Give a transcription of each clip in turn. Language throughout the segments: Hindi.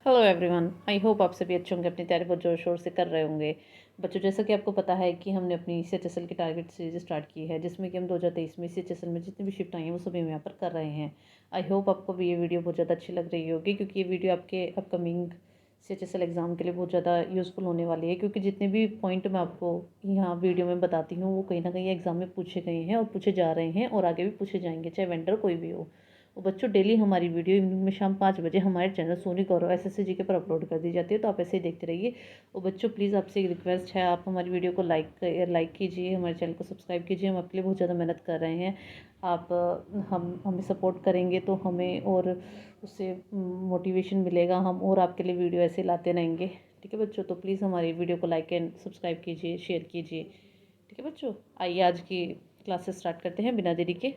हेलो एवरीवन, आई होप आप सभी अच्छे होंगे, अपनी तैयारी बहुत ज़ोर शोर से कर रहे होंगे। बच्चों, जैसा कि आपको पता है कि हमने अपनी CHSL की टारगेट सीरीज स्टार्ट की है, जिसमें कि हम 2023 में CHSL में जितनी भी शिफ्ट आई हैं वो सभी हम यहाँ पर कर रहे हैं। आई होप आपको भी ये वीडियो बहुत ज़्यादा अच्छी लग रही होगी, क्योंकि ये वीडियो आपके अपकमिंग CHSL एग्ज़ाम के लिए बहुत ज़्यादा यूज़फुल होने वाली है, क्योंकि जितने भी पॉइंट मैं आपको यहाँ वीडियो में बताती हूँ वो कहीं ना कहीं एग्ज़ाम में पूछे गए हैं और पूछे जा रहे हैं और आगे भी पूछे जाएंगे, चाहे वेंडर कोई भी हो। और बच्चों, डेली हमारी वीडियो इवनिंग में शाम 5 बजे हमारे चैनल सोनी गौरव SSC जी के पर अपलोड कर दी जाती है, तो आप ऐसे ही देखते रहिए। और बच्चों, प्लीज़ आपसे एक रिक्वेस्ट है, आप हमारी वीडियो को लाइक कीजिए, हमारे चैनल को सब्सक्राइब कीजिए। हम आपके लिए बहुत ज़्यादा मेहनत कर रहे हैं। आप हम हमें सपोर्ट करेंगे तो हमें और उससे मोटिवेशन मिलेगा, हम और आपके लिए वीडियो ऐसे लाते रहेंगे। ठीक है बच्चों, तो प्लीज़ हमारी वीडियो को लाइक एंड सब्सक्राइब कीजिए, शेयर कीजिए। ठीक है बच्चों, आइए आज की क्लासेस स्टार्ट करते हैं बिना देरी के।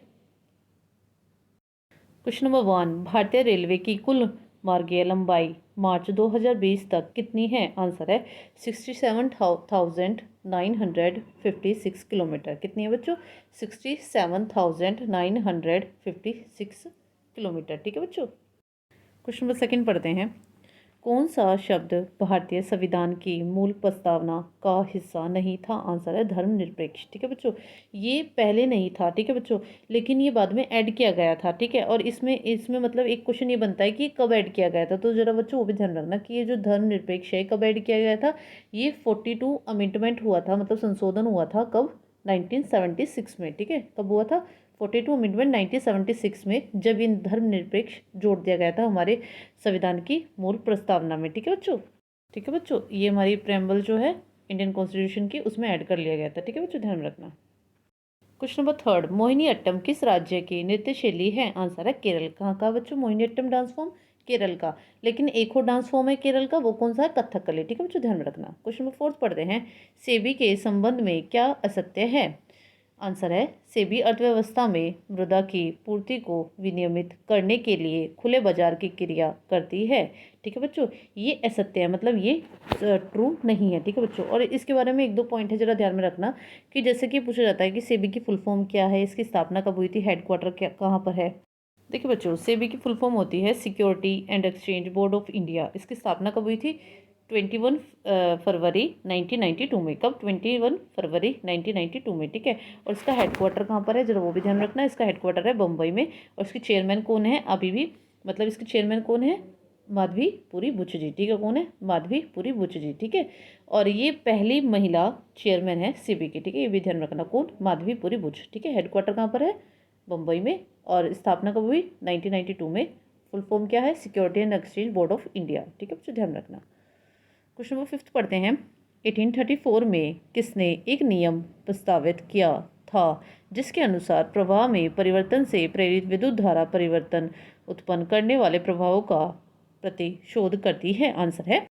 क्वेश्चन नंबर 1, भारतीय रेलवे की कुल मार्गीय लंबाई मार्च 2020 तक कितनी है? आंसर है 67,956 किलोमीटर। कितनी है बच्चों? 67,956 किलोमीटर। ठीक है बच्चों। क्वेश्चन नंबर सेकंड पढ़ते हैं। कौन सा शब्द भारतीय संविधान की मूल प्रस्तावना का हिस्सा नहीं था? आंसर है धर्मनिरपेक्ष। ठीक है बच्चों, ये पहले नहीं था, ठीक है बच्चों, लेकिन ये बाद में ऐड किया गया था। ठीक है, और इसमें इसमें मतलब एक क्वेश्चन ये बनता है कि कब ऐड किया गया था, तो जरा बच्चों वो भी ध्यान रखना कि ये जो धर्मनिरपेक्ष है कब ऐड किया गया था। ये 42 अमेंडमेंट हुआ था, मतलब संशोधन हुआ था कब? 1976 में। ठीक है, कब हुआ था? 42 अमेंडमेंट 1976 में, जब इन धर्मनिरपेक्ष जोड़ दिया गया था हमारे संविधान की मूल प्रस्तावना में। ठीक है बच्चों। ठीक है बच्चों, ये हमारी प्रेम्बल जो है इंडियन कॉन्स्टिट्यूशन की, उसमें ऐड कर लिया गया था। ठीक है बच्चों, ध्यान रखना। Question number third, Mohini Attam किस राज्य की नृत्य शैली है? आंसर है केरल। कहाँ का बच्चों मोहिनी अट्टम डांस फॉर्म? केरल का। लेकिन एक और डांस फॉर्म है केरल का, वो कौन सा है? कथकली। ठीक है बच्चों, ध्यान में रखना। क्वेश्चन नंबर फोर्थ पढ़ते हैं। सेबी के संबंध में क्या असत्य है? आंसर है सेबी अर्थव्यवस्था में मृदा की पूर्ति को विनियमित करने के लिए खुले बाजार की क्रिया करती है। ठीक है बच्चों, ये असत्य है, मतलब ये ट्रू नहीं है। ठीक है बच्चों, और इसके बारे में एक दो पॉइंट है, जरा ध्यान में रखना कि जैसे कि पूछा जाता है कि सेबी की फुल फॉर्म क्या है, इसकी स्थापना कब हुई थी, हेडक्वार्टर क्या कहाँ पर है। देखिए बच्चों, सेबी की फुल फॉर्म होती है security and exchange board of India. इसकी स्थापना कब हुई थी? 21 फरवरी 1992 में। कब? 21 फरवरी 1992 में। ठीक है, और इसका हेडक्वार्टर कहाँ पर है, जरा वो भी ध्यान रखना। इसका हेडक्वार्टर है बम्बई में, और इसकी चेयरमैन कौन है? अभी भी, मतलब इसके चेयरमैन कौन है? माधवीपुरी बुच जी। ठीक है, कौन है? माधवीपुरी बुच जी। ठीक है, और ये पहली महिला चेयरमैन है सेबी की। ठीक है, ये भी ध्यान रखना, कौन? माधवीपुरी बुच। ठीक है, हेडक्वार्टर कहाँ पर है? बम्बई में, और स्थापना कब हुई? 1992 में। फुल फॉर्म क्या है? Security and exchange board of India. ठीक है बच्चों, ध्यान रखना। क्वेश्चन नंबर फिफ्थ पढ़ते हैं। 1834 में किसने एक नियम प्रस्तावित किया था जिसके अनुसार प्रवाह में परिवर्तन से प्रेरित विद्युत धारा परिवर्तन उत्पन्न करने वाले प्रभावों का प्रतिशोध करती है? आंसर है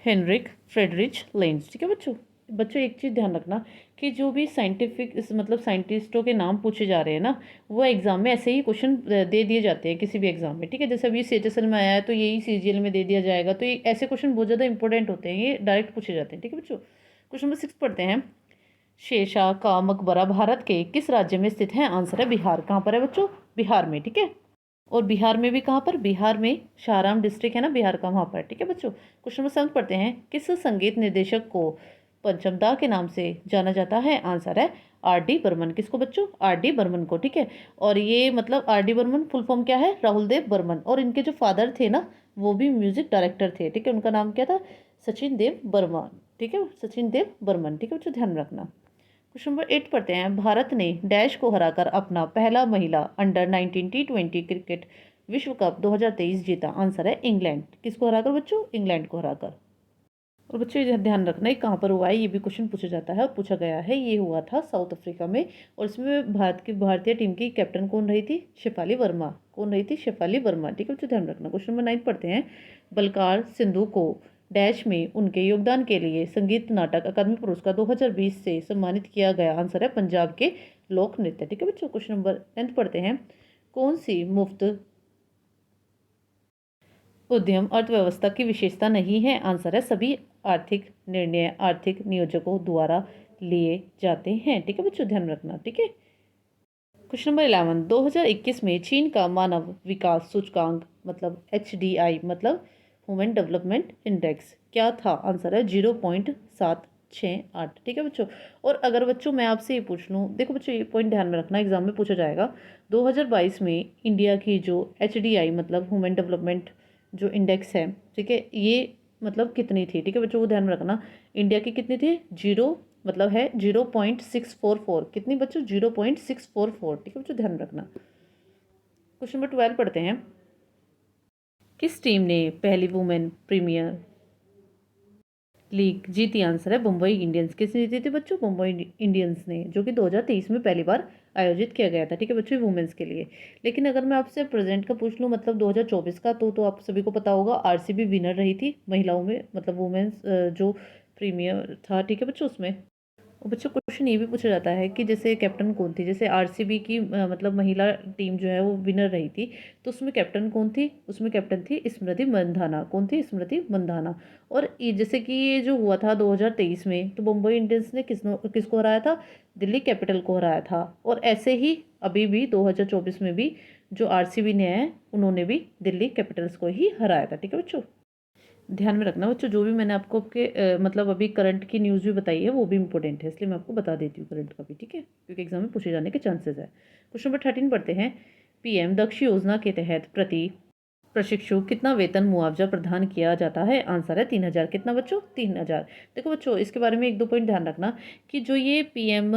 हेनरिक फ्रेडरिच लेंज। ठीक है बच्चों। बच्चों, एक चीज़ ध्यान रखना कि जो भी साइंटिफिक मतलब साइंटिस्टों के नाम पूछे जा रहे हैं ना, वो एग्जाम में ऐसे ही क्वेश्चन दे दिए जाते हैं किसी भी एग्जाम में। ठीक है, जैसे अभी CHSL में आया है तो यही CGL में दे दिया जाएगा, तो ये ऐसे क्वेश्चन बहुत ज़्यादा इंपॉर्टेंट होते हैं, ये डायरेक्ट पूछे जाते हैं। ठीक है बच्चों। क्वेश्चन नंबर 6 पढ़ते हैं। शेरशाह का मकबरा भारत के किस राज्य में स्थित है? आंसर है बिहार। कहाँ पर है बच्चों? बिहार में। ठीक है, और बिहार में भी कहाँ पर? बिहार में सासाराम डिस्ट्रिक्ट है ना बिहार का, वहाँ पर। ठीक है बच्चों। क्वेश्चन नंबर 7 पढ़ते हैं। किस संगीत निर्देशक को पंचमदा के नाम से जाना जाता है? आंसर है RD बर्मन। किसको बच्चों? RD बर्मन को। ठीक है, और ये मतलब RD बर्मन फुल फॉर्म क्या है? राहुल देव बर्मन। और इनके जो फादर थे ना, वो भी म्यूजिक डायरेक्टर थे। ठीक है, उनका नाम क्या था? सचिन देव बर्मन। ठीक है, सचिन देव बर्मन। ठीक है बच्चों, ध्यान रखना। क्वेश्चन नंबर 8 पढ़ते हैं। भारत ने डैश को हराकर अपना पहला महिला अंडर 19 T20 क्रिकेट विश्व कप 2023 जीता? आंसर है इंग्लैंड। किसको हराकर बच्चों? इंग्लैंड को हराकर। और बच्चों, ये ध्यान रखना है कहाँ पर हुआ है, ये भी क्वेश्चन पूछा जाता है और पूछा गया है। ये हुआ था साउथ अफ्रीका में, और इसमें भारतीय टीम की कैप्टन कौन रही थी? शेफाली वर्मा। कौन रही थी? शेफाली वर्मा। ठीक है बच्चों, ध्यान रखना। क्वेश्चन नंबर 9 पढ़ते हैं। बलकार सिंधु को डैश में उनके योगदान के लिए संगीत नाटक अकादमी पुरस्कार 2020 से सम्मानित किया गया? आंसर है पंजाब के लोक नृत्य। ठीक है बच्चों। क्वेश्चन नंबर 10 पढ़ते हैं। कौन सी मुफ्त उद्यम अर्थव्यवस्था की विशेषता नहीं है? आंसर है सभी आर्थिक निर्णय आर्थिक नियोजकों द्वारा लिए जाते हैं। ठीक है बच्चों, ध्यान रखना। ठीक है। क्वेश्चन नंबर 11, 2021 में चीन का मानव विकास सूचकांक मतलब HDI मतलब ह्यूमन डेवलपमेंट इंडेक्स क्या था? आंसर है 0.768। ठीक है बच्चों। और अगर बच्चों मैं आपसे ये पूछ लूँ, देखो बच्चों ये पॉइंट ध्यान में रखना, एग्जाम में पूछा जाएगा। 2022 में इंडिया की जो HDI मतलब ह्यूमन डेवलपमेंट जो इंडेक्स है, ठीक है, ये मतलब कितनी थी? ठीक है बच्चों, वो ध्यान में रखना। इंडिया की कितनी थी? मतलब है 0.644। कितनी बच्चों? 0.644। ठीक है बच्चों, ध्यान रखना। क्वेश्चन नंबर 12 पढ़ते हैं। किस टीम ने पहली वुमेन प्रीमियर लीग जीती? आंसर है मुंबई इंडियंस। किसने जीती थी बच्चों? मुंबई इंडियंस ने, जो कि 2023 में पहली बार आयोजित किया गया था। ठीक है बच्चों, वुमेन्स के लिए। लेकिन अगर मैं आपसे प्रेजेंट का पूछ लूँ, मतलब 2024 का, तो आप सभी को पता होगा RCB विनर रही थी महिलाओं में, मतलब वुमेन्स जो प्रीमियर था। ठीक है बच्चों, उसमें और बच्चों क्वेश्चन ये भी पूछा जाता है कि जैसे कैप्टन कौन थी? जैसे RCB की मतलब महिला टीम जो है वो विनर रही थी, तो उसमें कैप्टन कौन थी? उसमें कैप्टन थी स्मृति मंधाना। कौन थी? स्मृति मंधाना। और ये जैसे कि ये जो हुआ था 2023 में, तो मुंबई इंडियंस ने किसको हराया था? दिल्ली कैपिटल को हराया था। और ऐसे ही अभी भी 2024 में भी जो RCB ने है, उन्होंने भी दिल्ली कैपिटल्स को ही हराया था। ठीक है बच्चों, ध्यान में रखना बच्चों। जो भी मैंने आपको आपके मतलब अभी करंट की न्यूज़ भी बताई है, वो भी इंपॉर्टेंट है, इसलिए मैं आपको बता देती हूँ करंट का भी। ठीक है, क्योंकि एग्जाम में पूछे जाने के चांसेस है। क्वेश्चन नंबर 13 पढ़ते हैं। PM दक्ष योजना के तहत प्रति प्रशिक्षु कितना वेतन मुआवजा प्रदान किया जाता है? आंसर है 3,000। कितना बच्चों? 3,000। देखो बच्चों, इसके बारे में एक दो पॉइंट ध्यान रखना कि जो ये PM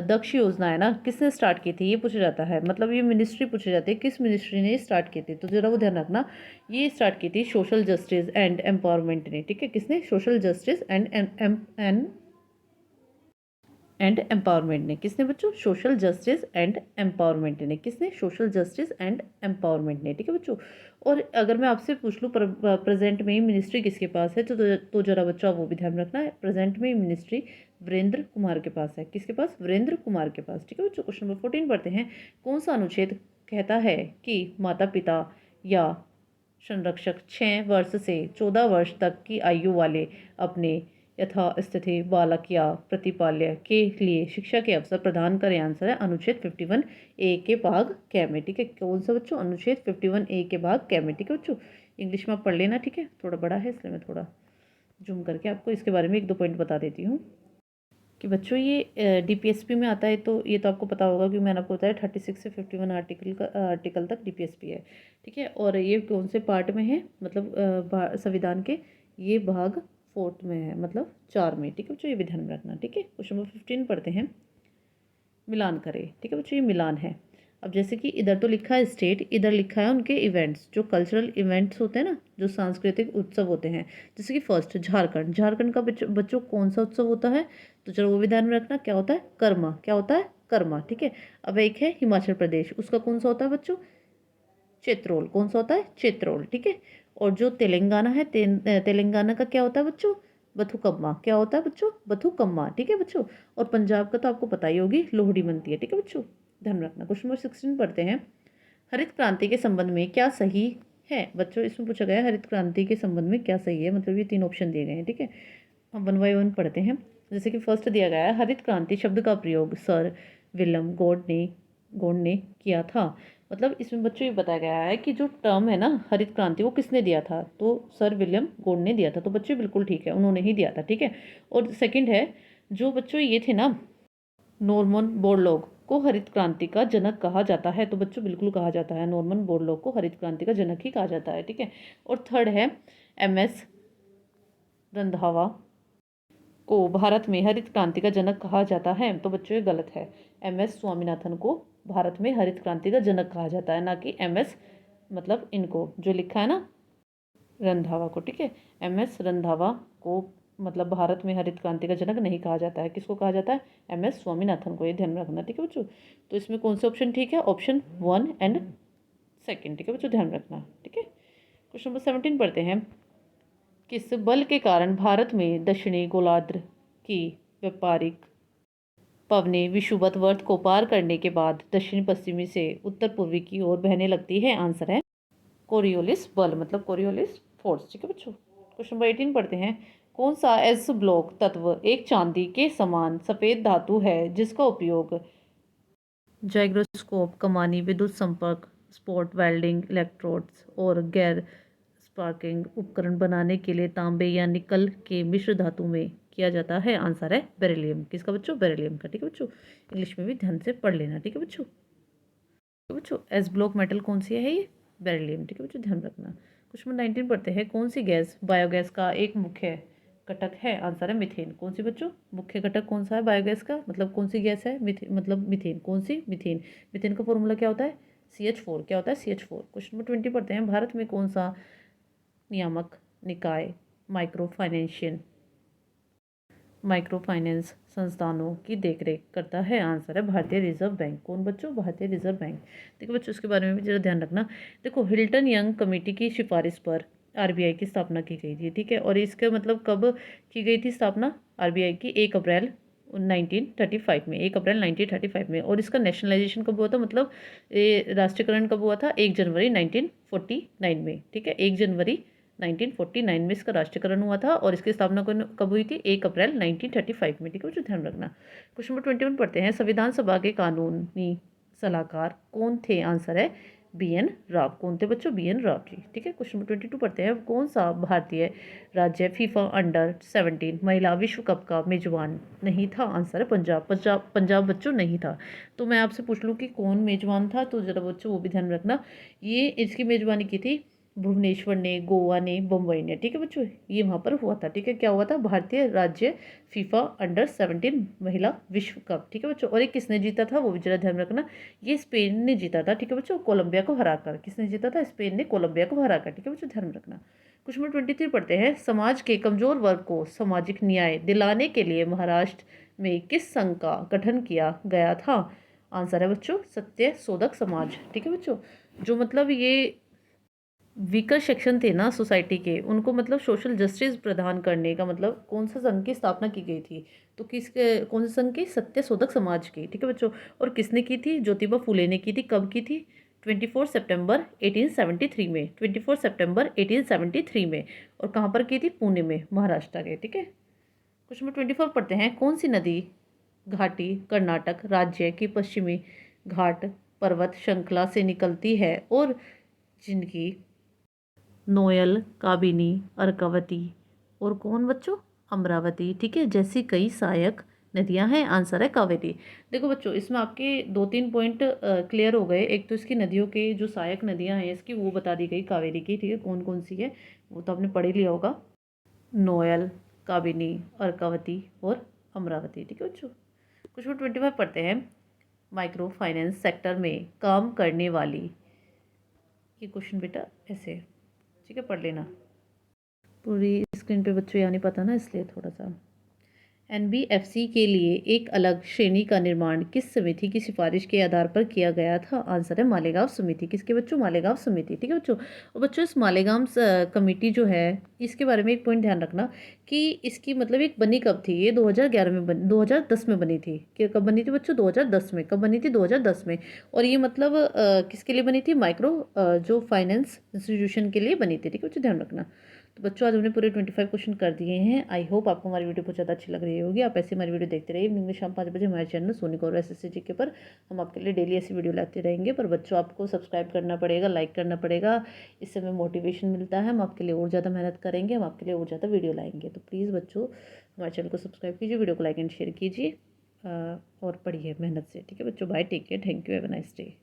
दक्ष योजना है ना, किसने स्टार्ट की थी? ये पूछा जाता है, मतलब ये मिनिस्ट्री पूछी जाती है, किस मिनिस्ट्री ने स्टार्ट की थी? तो जरा वो ध्यान रखना। ये स्टार्ट की थी सोशल जस्टिस एंड एम्पावरमेंट ने। ठीक है, किसने? सोशल जस्टिस एंड एम्पावरमेंट ने। किसने बच्चों? सोशल जस्टिस एंड एम्पावरमेंट ने। किसने? सोशल जस्टिस एंड एम्पावरमेंट ने। ठीक है बच्चों। और अगर मैं आपसे पूछ लूँ प्रेजेंट में मिनिस्ट्री किसके पास है, तो जरा बच्चों वो भी ध्यान रखना है। प्रेजेंट में मिनिस्ट्री वीरेंद्र कुमार के पास है। किसके पास? वीरेंद्र कुमार के पास। ठीक है बच्चों। क्वेश्चन नंबर 14 पढ़ते हैं। कौन सा अनुच्छेद कहता है कि माता पिता या संरक्षक 6 वर्ष से 14 वर्ष तक की आयु वाले अपने यथास्थिति बालक या प्रतिपाल्य के लिए शिक्षा के अवसर प्रदान करें? आंसर है अनुच्छेद 51A के भाग क में। ठीक है, कौन सा बच्चों? अनुच्छेद 51A के भाग क में। ठीक है बच्चों, इंग्लिश में आप पढ़ लेना। ठीक है, थोड़ा बड़ा है इसलिए मैं थोड़ा जूम करके आपको इसके बारे में एक दो पॉइंट बता देती हूँ कि बच्चों ये DPSP में आता है। तो ये तो आपको पता होगा कि मैंने आपको बताया 36 से 51 आर्टिकल तक DPSP है। ठीक है, और ये कौन से पार्ट में है? मतलब संविधान के ये भाग 4 में है, मतलब 4 में। ठीक है बच्चों, ये भी ध्यान में रखना। ठीक है, क्वेश्चन नंबर 15 पढ़ते हैं। मिलान करें। ठीक है बच्चों, ये मिलान है। अब जैसे कि इधर तो लिखा है स्टेट, इधर लिखा है उनके इवेंट्स, जो कल्चरल इवेंट्स होते हैं ना, जो सांस्कृतिक उत्सव होते हैं। जैसे कि फर्स्ट झारखंड, झारखंड का बच्चों कौन सा उत्सव होता है? तो चलो वो भी ध्यान में रखना। क्या होता है? कर्मा। क्या होता है? कर्मा। ठीक है। अब एक है हिमाचल प्रदेश, उसका कौन सा होता है बच्चों? चेत्रोल। कौन सा होता है? चेत्रोल। ठीक है। और जो तेलंगाना है, तेलंगाना का क्या होता है बच्चों? बथुकम्मा। क्या होता है बच्चों? बथुकम्मा। ठीक है बच्चों। और पंजाब का तो आपको पता ही होगी, लोहड़ी मनती है। ठीक है बच्चों, ध्यान रखना। क्वेश्चन नंबर 16 पढ़ते हैं। हरित क्रांति के संबंध में क्या सही है? बच्चों इसमें पूछा गया है हरित क्रांति के संबंध में क्या सही है, मतलब ये 3 ऑप्शन दिए गए हैं। ठीक है, हम वन बाय वन पढ़ते हैं। जैसे कि फर्स्ट दिया गया है, हरित क्रांति शब्द का प्रयोग सर विलियम गॉड ने किया था। मतलब इसमें बच्चों ये बताया गया है कि जो टर्म है ना हरित क्रांति, वो किसने दिया था? तो सर विलियम गॉड ने दिया था। तो बच्चों बिल्कुल ठीक है, उन्होंने ही दिया था। ठीक है। और सेकंड है, जो बच्चों ये थे ना नॉर्मन बोरलॉग को हरित क्रांति का जनक कहा जाता है। तो बच्चों बिल्कुल कहा जाता है, नॉर्मन बोरलॉग को हरित क्रांति का जनक ही कहा जाता है। ठीक है। और थर्ड है, MS रंधावा को भारत में हरित क्रांति का जनक कहा जाता है। तो बच्चों ये गलत है। MS स्वामीनाथन को भारत में हरित क्रांति का जनक कहा जाता है, ना कि MS मतलब इनको जो लिखा है ना रंधावा को। ठीक है, MS रंधावा को मतलब भारत में हरित क्रांति का जनक नहीं कहा जाता है। किसको कहा जाता है? MS स्वामीनाथन को। ये ध्यान में रखना। ठीक है बच्चों। तो इसमें कौन सा ऑप्शन ठीक है? Option 1 and 2। ठीक है बच्चों, ध्यान रखना। ठीक है, क्वेश्चन नंबर 17 पढ़ते हैं। किस बल के कारण भारत में दक्षिणी गोलार्ध की व्यापारिक पवनें विषुवत को पार करने के बाद दक्षिण पश्चिमी से उत्तर पूर्वी की ओर बहने लगती है? आंसर है कोरियोलिस बल, मतलब कोरियोलिस फोर्स। ठीक है बच्चों, क्वेश्चन नंबर 18 पढ़ते हैं। कौन सा एस ब्लॉक तत्व एक चांदी के समान सफ़ेद धातु है जिसका उपयोग जाइग्रोस्कोप, कमानी, विद्युत संपर्क, स्पॉट वेल्डिंग, इलेक्ट्रोड्स और गैर स्पार्किंग उपकरण बनाने के लिए तांबे या निकल के मिश्र धातु में किया जाता है। आंसर है बेरिलियम। किसका बच्चों? बेरिलियम का। ठीक है बच्चों, इंग्लिश में भी ध्यान से पढ़ लेना। ठीक है बच्चों। तो बच्चों एस ब्लॉक मेटल कौन सी है? ये बेरिलियम। ठीक है बच्चों, ध्यान रखना। क्वेश्चन नंबर 19 पढ़ते हैं। कौन सी गैस बायोगैस का एक मुख्य घटक है? आंसर है मीथेन। कौन सी बच्चों? मुख्य घटक कौन सा है बायोगैस का? मतलब कौन सी गैस है? मतलब मीथेन। कौन सी? मीथेन। मीथेन का फॉर्मूला क्या होता है? CH4। क्या होता है? CH4। क्वेश्चन नंबर 20 पढ़ते हैं। भारत में कौन सा नियामक निकाय माइक्रो फाइनेंस संस्थानों की देखरेख करता है? आंसर है भारतीय रिजर्व बैंक। कौन बच्चों? भारतीय रिजर्व बैंक। देखो बच्चों, इसके बारे में भी जरा ध्यान रखना। देखो, हिल्टन यंग कमेटी की सिफारिश पर RBI की स्थापना की गई थी। ठीक है, और इसका मतलब कब की गई थी स्थापना RBI की? 1 अप्रैल 1935 में। 1 अप्रैल 1935 में। और इसका नेशनलाइजेशन कब हुआ था? मतलब ये राष्ट्रीयकरण कब हुआ था? 1 जनवरी 1949 में। ठीक है, 1 जनवरी 1949 में इसका राष्ट्रीयकरण हुआ था। और इसकी स्थापना कब हुई थी? 1 अप्रैल 1935 में। ठीक है, जो ध्यान रखना। क्वेश्चन नंबर 21 पढ़ते हैं। संविधान सभा के कानूनी सलाहकार कौन थे? आंसर है BN राव। कौन थे बच्चों? BN राव जी। ठीक है, क्वेश्चन नंबर 22 पढ़ते हैं। कौन सा भारतीय राज्य फीफा अंडर-17 महिला विश्व कप का मेजबान नहीं था? आंसर है पंजाब। पंजाब बच्चों नहीं था। तो मैं आपसे पूछ लूँ कि कौन मेजबान था, तो जरा बच्चों वो भी ध्यान रखना। ये इसकी मेजबानी की थी भुवनेश्वर ने, गोवा ने, बम्बई ने। ठीक है बच्चों, ये वहाँ पर हुआ था। ठीक है, क्या हुआ था? भारतीय राज्य फीफा अंडर-17 महिला विश्व कप। ठीक है बच्चों, और ये किसने जीता था वो भी जरा ध्यान रखना। ये स्पेन ने जीता था। ठीक है बच्चों, कोलंबिया को हराकर। किसने जीता था? स्पेन ने कोलंबिया को हराकर। ठीक है बच्चों, ध्यान रखना। क्वेश्चन नंबर 23 पढ़ते हैं। समाज के कमजोर वर्ग को सामाजिक न्याय दिलाने के लिए महाराष्ट्र में किस संघ का गठन किया गया था? आंसर है बच्चों सत्य शोधक समाज। ठीक है बच्चों, जो मतलब ये वीकर सेक्शन थे ना सोसाइटी के, उनको मतलब सोशल जस्टिस प्रदान करने का मतलब कौन सा संघ की स्थापना की गई थी? तो किसके, कौन से संघ की? सत्य शोधक समाज की। ठीक है बच्चों, और किसने की थी? ज्योतिबा फूले ने की थी। कब की थी? 24 सितंबर 1873 में। 24 सितंबर 1873 में। और कहाँ पर की थी? पुणे में, महाराष्ट्र के। ठीक है, क्वेश्चन नंबर 24 पढ़ते हैं। कौन सी नदी घाटी कर्नाटक राज्य की पश्चिमी घाट पर्वत श्रृंखला से निकलती है और जिनकी नोयल, काबिनी, अर्कावती और कौन बच्चों? अमरावती। ठीक है, जैसी कई सहायक नदियां हैं। आंसर है कावेरी। देखो बच्चों, इसमें आपके 2-3 पॉइंट क्लियर हो गए। एक तो इसकी नदियों के जो सहायक नदियां हैं इसकी वो बता दी गई कावेरी की। ठीक है, कौन कौन सी है वो तो आपने पढ़ ही लिया होगा। नोयल, काबिनी, अर्कावती और अमरावती। ठीक है बच्चों, कुछ 25 पढ़ते हैं। माइक्रो फाइनेंस सेक्टर में काम करने वाली, ये क्वेश्चन बेटा ऐसे है। ठीक है, पढ़ लेना। पूरी स्क्रीन पे बच्चों यहाँ नहीं पता ना, इसलिए थोड़ा सा। NBFC के लिए एक अलग श्रेणी का निर्माण किस समिति की सिफारिश के आधार पर किया गया था? आंसर है मालेगांव समिति। किसके बच्चों? मालेगांव समिति। ठीक है बच्चों, और बच्चों इस मालेगांव कमेटी जो है इसके बारे में एक पॉइंट ध्यान रखना कि इसकी मतलब एक बनी कब थी? ये 2011 में 2010 में बनी थी। कि कब बनी थी बच्चों? 2010 में। कब बनी थी? 2010 में। और ये मतलब किसके लिए बनी थी? माइक्रो जो फाइनेंस इंस्टीट्यूशन के लिए बनी थी। ठीक है बच्चों, ध्यान रखना। तो बच्चों आज हमने पूरे 25 क्वेश्चन कर दिए हैं। आई होप आपको हमारी वीडियो बहुत ज़्यादा अच्छी लग रही होगी। आप ऐसे हमारी वीडियो देखते रहिए। इवनिंग में शाम 5 बजे हमारे चैनल सोनी गौर SSC जी के पर हम आपके लिए डेली ऐसी वीडियो लाते रहेंगे। पर बच्चों आपको सब्सक्राइब करना पड़ेगा, लाइक करना पड़ेगा। इससे हमें मोटिवेशन मिलता है, हम आपके लिए और ज़्यादा मेहनत करेंगे, हम आपके लिए और ज़्यादा वीडियो लाएंगे। तो प्लीज़ बच्चों हमारे चैनल को सब्सक्राइब कीजिए, वीडियो को लाइक एंड शेयर कीजिए और पढ़िए मेहनत से। ठीक है बच्चों, bye, take care, thank you, have a nice day.